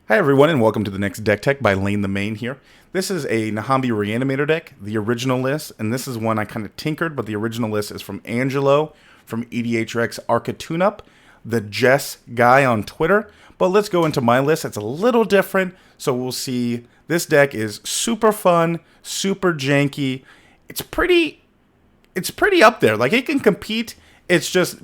Hi everyone and welcome to the next Deck Tech by Lane the Main here. This is a Niambi Reanimator deck, the original list, and this is one I kind of tinkered, but the original list is from Angelo from EDH Arca Tune-Up, the Jess guy on Twitter. But let's go into my list. It's a little different, so we'll see. This deck is super fun, super janky. It's pretty up there. Like, it can compete. It's just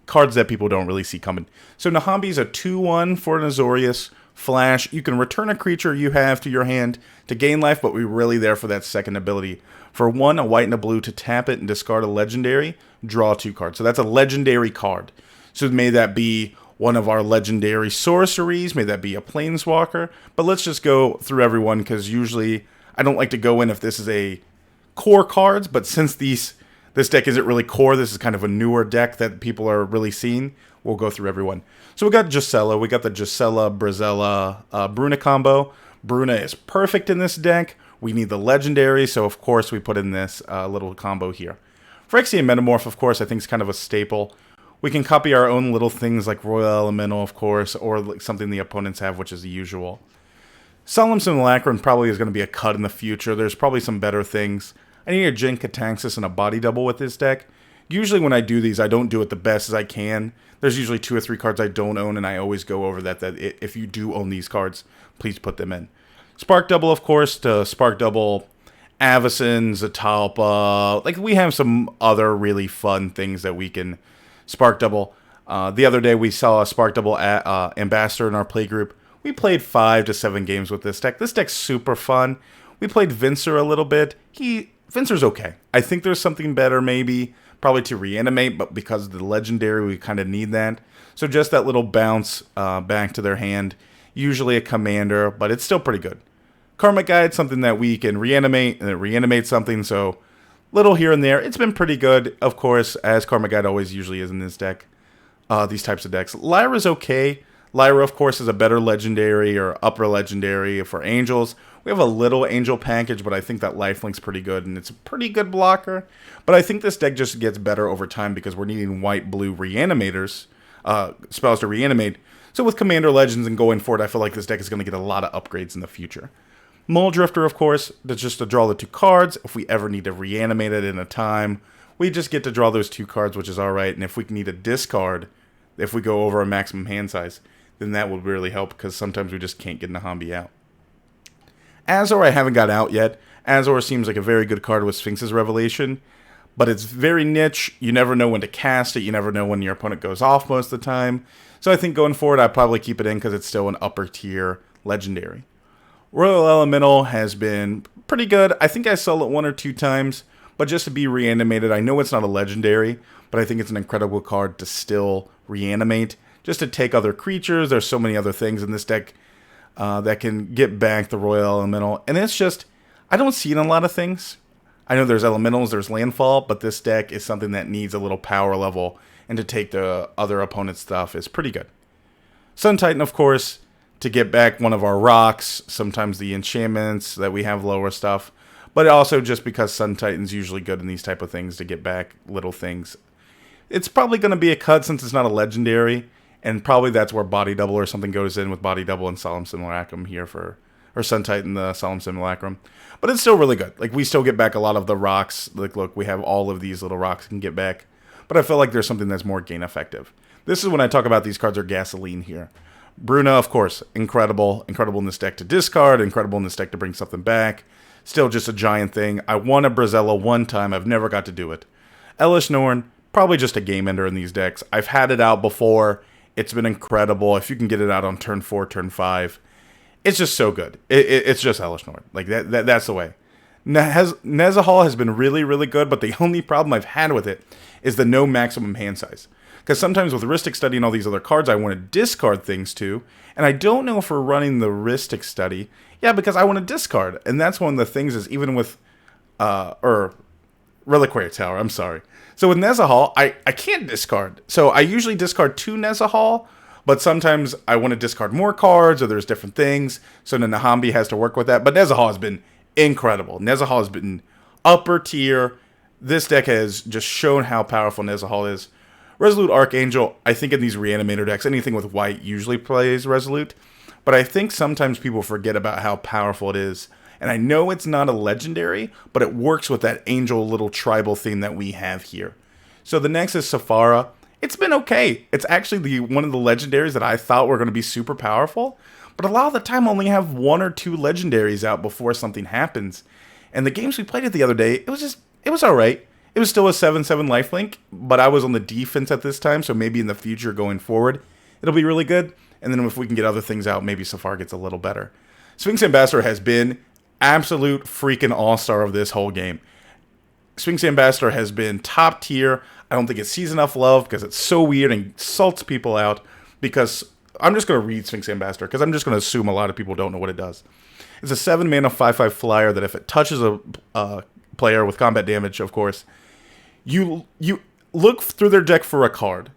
cards that people don't really see coming. So Niambi's a 2-1 for an Azorius Flash. You can return a creature you have to your hand to gain life, but we're really there for that second ability. For 1, a white and a blue, to tap it and discard a legendary, draw 2 cards. So that's a legendary card. So may that be one of our legendary sorceries, may that be a planeswalker, but let's just go through everyone, because usually I don't like to go in if this is a core cards, but since this deck isn't really core, this is kind of a newer deck that people are really seeing, we'll go through everyone. So we got Gisela, we got the Gisela, Brazella, Bruna combo. Bruna is perfect in this deck. We need the legendary, so of course we put in this little combo here. Phyrexian Metamorph, of course, I think is kind of a staple. We can copy our own little things like Royal Elemental, of course, or like something the opponents have, which is the usual. Solemn Simulacrum probably is going to be a cut in the future. There's probably some better things. I need a Jin Cataxis and a body double with this deck. Usually when I do these, I don't do it the best as I can. There's usually 2 or 3 cards I don't own, and I always go over that if you do own these cards, please put them in. Spark Double, of course, to Spark Double Avacyn, Zatalpa. Like, we have some other really fun things that we can Spark Double. The other day, we saw a Spark Double Ambassador in our play group. We played 5 to 7 games with this deck. This deck's super fun. We played Vincer a little bit. Vincer's okay. I think there's something better, maybe. Probably to reanimate, but because of the legendary, we kind of need that. So just that little bounce back to their hand. Usually a commander, but it's still pretty good. Karmic Guide, something that we can reanimate, and it reanimates something, so little here and there. It's been pretty good, of course, as Karmic Guide always usually is in this deck. These types of decks. Lyra's okay. Lyra, of course, is a better legendary or upper legendary for angels. We have a little angel package, but I think that lifelink's pretty good, and it's a pretty good blocker. But I think this deck just gets better over time because we're needing white-blue reanimators, spells to reanimate. So with Commander Legends and going forward, I feel like this deck is going to get a lot of upgrades in the future. Muldrifter, of course, that's just to draw the 2 cards. If we ever need to reanimate it in a time, we just get to draw those 2 cards, which is alright. And if we need a discard, if we go over a maximum hand size, then that would really help, because sometimes we just can't get Niambi out. Azor I haven't got out yet. Azor seems like a very good card with Sphinx's Revelation, but it's very niche. You never know when to cast it. You never know when your opponent goes off most of the time. So I think going forward, I'd probably keep it in because it's still an upper tier legendary. Royal Elemental has been pretty good. I think I saw it 1 or 2 times, but just to be reanimated, I know it's not a legendary, but I think it's an incredible card to still reanimate. Just to take other creatures. There's so many other things in this deck that can get back the Royal Elemental. And it's just, I don't see it in a lot of things. I know there's Elementals, there's Landfall, but this deck is something that needs a little power level. And to take the other opponent's stuff is pretty good. Sun Titan, of course, to get back one of our rocks. Sometimes the enchantments that we have lower stuff. But also just because Sun Titan's usually good in these type of things to get back little things. It's probably going to be a cut since it's not a legendary. And probably that's where Body Double or something goes in with Body Double and Solemn Simulacrum here or Sun Titan, the Solemn Simulacrum. But it's still really good. Like, we still get back a lot of the rocks. Like, look, we have all of these little rocks we can get back. But I feel like there's something that's more gain effective. This is when I talk about these cards are gasoline here. Bruna, of course, incredible. Incredible in this deck to discard. Incredible in this deck to bring something back. Still just a giant thing. I won a Brazella 1 time. I've never got to do it. Elish Norn, probably just a game ender in these decks. I've had it out before. It's been incredible. If you can get it out on turn 4, turn 5, it's just so good. It's just Elish Norn. Like, that's the way. Nezahal has been really, really good, but the only problem I've had with it is the no maximum hand size. Because sometimes with Rhystic Study and all these other cards, I want to discard things too. And I don't know if we're running the Rhystic Study. Yeah, because I want to discard. And that's one of the things is even with, Reliquary Tower, I'm sorry. So with Nezahal, I can't discard. So I usually discard 2 Nezahal, but sometimes I want to discard more cards, or there's different things. So the Niambi has to work with that. But Nezahal has been incredible. Nezahal has been upper tier. This deck has just shown how powerful Nezahal is. Resolute Archangel, I think in these Reanimator decks, anything with white usually plays Resolute. but I think sometimes people forget about how powerful it is. And I know it's not a legendary, but it works with that angel little tribal theme that we have here. So the next is Safara. It's been okay. It's actually one of the legendaries that I thought were going to be super powerful, but a lot of the time I only have 1 or 2 legendaries out before something happens. And the games we played it the other day, it was alright. It was still a 7/7 lifelink, but I was on the defense at this time, so maybe in the future going forward, it'll be really good. And then if we can get other things out, maybe Safari gets a little better. Sphinx Ambassador has been absolute freaking all-star of this whole game. Sphinx Ambassador has been top tier. I don't think it sees enough love because it's so weird and salts people out. Because I'm just going to read Sphinx Ambassador because I'm just going to assume a lot of people don't know what it does. It's a 7-mana 5/5 flyer that if it touches a player with combat damage, of course, you look through their deck for a card.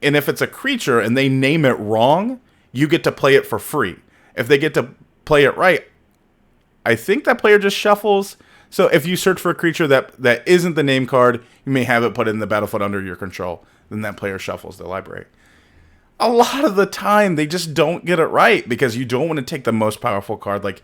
And if it's a creature and they name it wrong, you get to play it for free. If they get to play it right, I think that player just shuffles. So if you search for a creature that isn't the name card, you may have it put in the battlefield under your control. Then that player shuffles the library. A lot of the time, they just don't get it right because you don't want to take the most powerful card. Like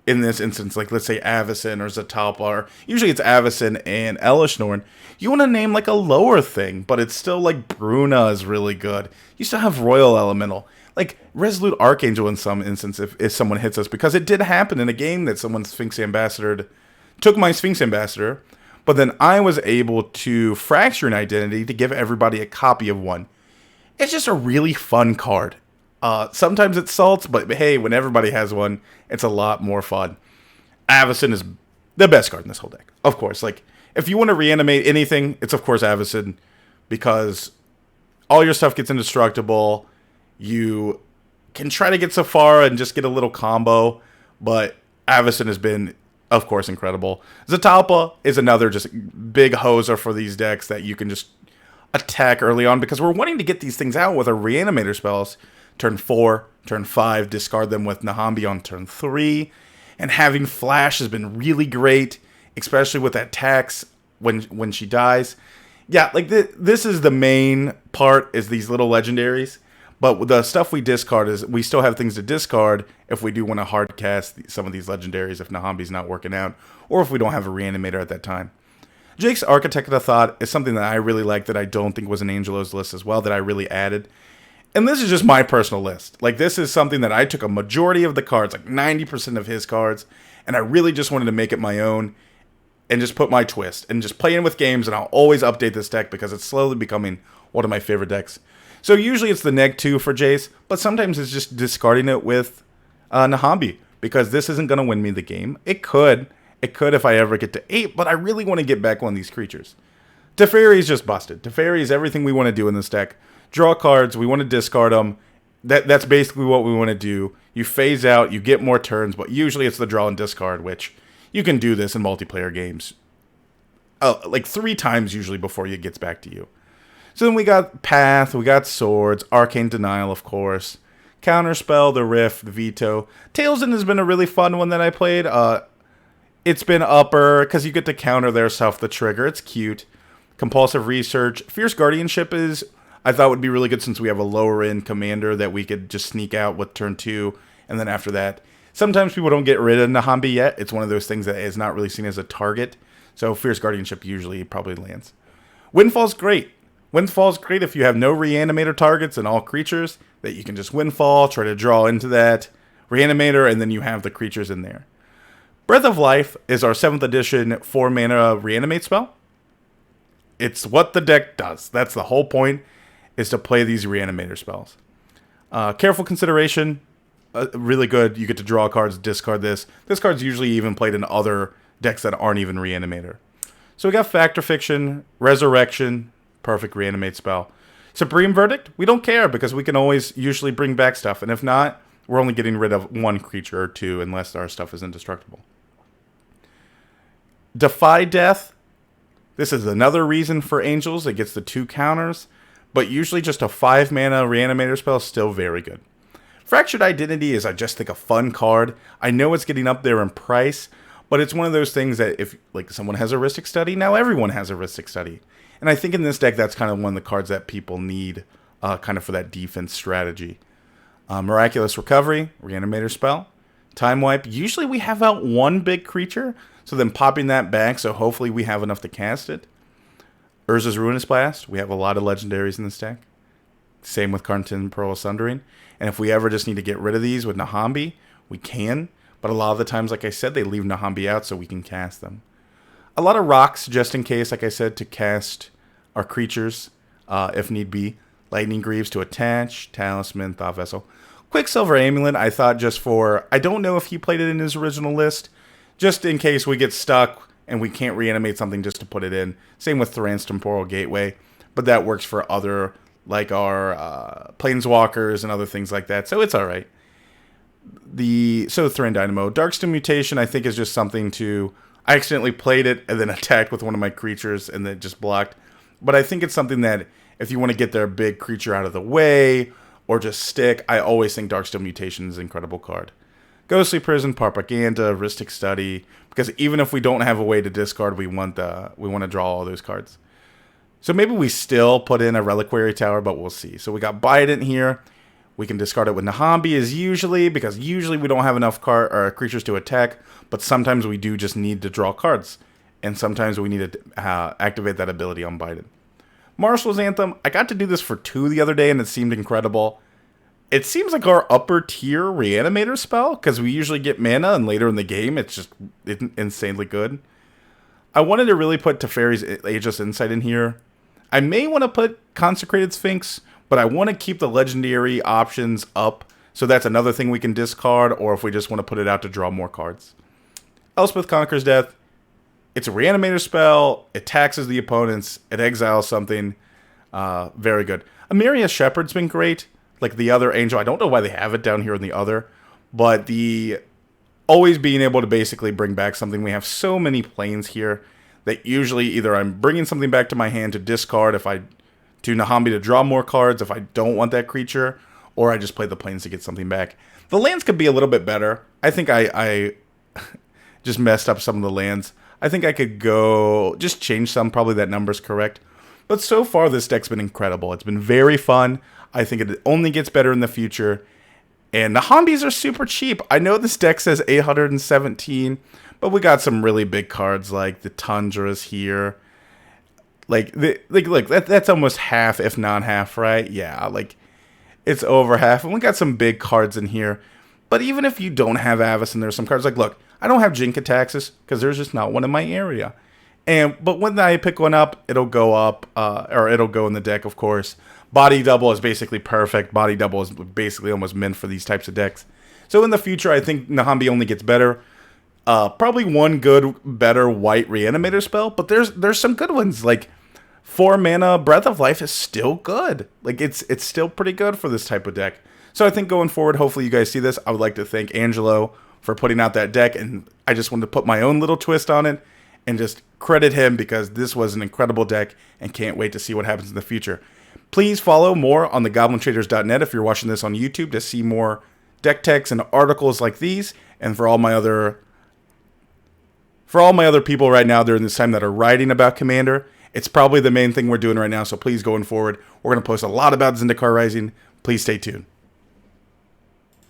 in this instance, like let's say Avacyn or Zatalpa, or usually it's Avacyn and Elishnorn. You want to name like a lower thing, but it's still like Bruna is really good. You still have Royal Elemental. Like Resolute Archangel in some instance if someone hits us, because it did happen in a game that someone Sphinx Ambassador took my Sphinx Ambassador, but then I was able to fracture an identity to give everybody a copy of one. It's just a really fun card. Sometimes it salts, but hey, when everybody has one, it's a lot more fun. Avacyn is the best card in this whole deck. Of course, like if you want to reanimate anything, it's of course Avacyn, because all your stuff gets indestructible. You can try to get Safara and just get a little combo, but Avacyn has been, of course, incredible. Zatalpa is another just big hoser for these decks that you can just attack early on, because we're wanting to get these things out with our Reanimator spells. Turn 4, turn 5, discard them with Niambi on turn 3. And having Flash has been really great, especially with that tax when she dies. Yeah, like this is the main part, is these little legendaries. But the stuff we discard is we still have things to discard if we do want to hard cast some of these legendaries if Niambi's not working out, or if we don't have a Reanimator at that time. Jake's Architect of Thought is something that I really like that I don't think was in Angelo's list as well, that I really added. And this is just my personal list. Like, this is something that I took a majority of the cards, like 90% of his cards, and I really just wanted to make it my own and just put my twist and just play in with games, and I'll always update this deck because it's slowly becoming one of my favorite decks. So usually it's the neg 2 for Jace, but sometimes it's just discarding it with Niambi, because this isn't going to win me the game. It could if I ever get to 8, but I really want to get back on these creatures. Teferi is just busted. Teferi is everything we want to do in this deck. Draw cards, we want to discard them. That's basically what we want to do. You phase out, you get more turns, but usually it's the draw and discard, which you can do this in multiplayer games like 3 times usually before it gets back to you. So then we got Path, we got Swords, Arcane Denial, of course, Counterspell, the Rift, the Veto. Talesden has been a really fun one that I played. It's been upper, because you get to counter their stuff, the trigger. It's cute. Compulsive Research. Fierce Guardianship is, I thought, would be really good since we have a lower end commander that we could just sneak out with turn 2, and then after that. Sometimes people don't get rid of Niambi yet. It's one of those things that is not really seen as a target. So Fierce Guardianship usually probably lands. Windfall's great. Windfall's great if you have no Reanimator targets and all creatures, that you can just Windfall, try to draw into that Reanimator, and then you have the creatures in there. Breath of Life is our 7th edition 4-mana Reanimate spell. It's what the deck does. That's the whole point, is to play these Reanimator spells. Careful Consideration, really good. You get to draw cards, discard this. This card's usually even played in other decks that aren't even Reanimator. So we got Fact or Fiction, Resurrection, perfect Reanimate spell. Supreme Verdict, we don't care because we can always usually bring back stuff. And if not, we're only getting rid of 1 creature or 2 unless our stuff is indestructible. Defy Death, this is another reason for Angels. It gets the 2 counters, but usually just a 5-mana Reanimator spell is still very good. Fractured Identity is, I just think, a fun card. I know it's getting up there in price, but it's one of those things that if like someone has a Heuristic Study, now everyone has a Heuristic Study. And I think in this deck, that's kind of one of the cards that people need kind of for that defense strategy. Miraculous Recovery, Reanimator spell. Time Wipe. Usually we have out one big creature, so then popping that back, so hopefully we have enough to cast it. Urza's Ruinous Blast. We have a lot of legendaries in this deck. Same with Karntin Pearl Sundering. And if we ever just need to get rid of these with Niambi, we can. But a lot of the times, like I said, they leave Niambi out so we can cast them. A lot of rocks, just in case, like I said, to cast our creatures, if need be. Lightning Greaves to attach, Talisman, Thought Vessel. Quicksilver Amulet, I thought just for... I don't know if he played it in his original list. Just in case we get stuck and we can't reanimate something just to put it in. Same with Thran's Temporal Gateway. But that works for other, like our Planeswalkers and other things like that. So it's alright. So Thran Dynamo. Darkstone Mutation, I think, is just something to... I accidentally played it and then attacked with one of my creatures and then just blocked. But I think it's something that if you want to get their big creature out of the way or just stick, I always think Darkstone Mutation is an incredible card. Ghostly Prison, Propaganda, Ristic Study, because even if we don't have a way to discard, we want to draw all those cards. So maybe we still put in a Reliquary Tower, but we'll see. So we got Bident here. We can discard it with Niambi because usually we don't have enough creatures to attack, but sometimes we do just need to draw cards, and sometimes we need to activate that ability on Bident. Marshal's Anthem, I got to do this for 2 the other day, and it seemed incredible. It seems like our upper tier Reanimator spell, because we usually get mana, and later in the game, it's insanely good. I wanted to really put Teferi's Aegis Insight in here. I may want to put Consecrated Sphinx, but I want to keep the legendary options up, so that's another thing we can discard, or if we just want to put it out to draw more cards. Elspeth Conquers Death. It's a Reanimator spell. It taxes the opponents. It exiles something. Very good. Amiria Shepherd's been great. Like the other Angel. I don't know why they have it down here in the other, but the always being able to basically bring back something. We have so many planes here that usually either I'm bringing something back to my hand to discard if I do Niambi to draw more cards if I don't want that creature, or I just play the planes to get something back. The lands could be a little bit better. I think I just messed up some of the lands. I think I could go just change some, probably that number's correct. But so far this deck's been incredible. It's been very fun. I think it only gets better in the future. And the Niambis are super cheap. I know this deck says 817, but we got some really big cards like the Tundras here. Look, that's almost half, if not half, right? Yeah, like, it's over half. And we got some big cards in here. But even if you don't have Avis and there's some cards, like, look, I don't have Jinkataxis because there's just not one in my area. But when I pick one up, it'll go up, or it'll go in the deck, of course. Body Double is basically perfect. Body Double is basically almost meant for these types of decks. So in the future, I think Niambi only gets better. Probably one good, better white Reanimator spell, but there's some good ones. Like 4 mana Breath of Life is still good. Like it's still pretty good for this type of deck. So I think going forward, hopefully you guys see this. I would like to thank Angelo for putting out that deck, and I just wanted to put my own little twist on it and just credit him because this was an incredible deck and can't wait to see what happens in the future. Please follow more on thegoblintraders.net if you're watching this on YouTube to see more deck techs and articles like these, and for all my other people right now during this time that are writing about Commander, it's probably the main thing we're doing right now, so please going forward, we're going to post a lot about Zendikar Rising. Please stay tuned.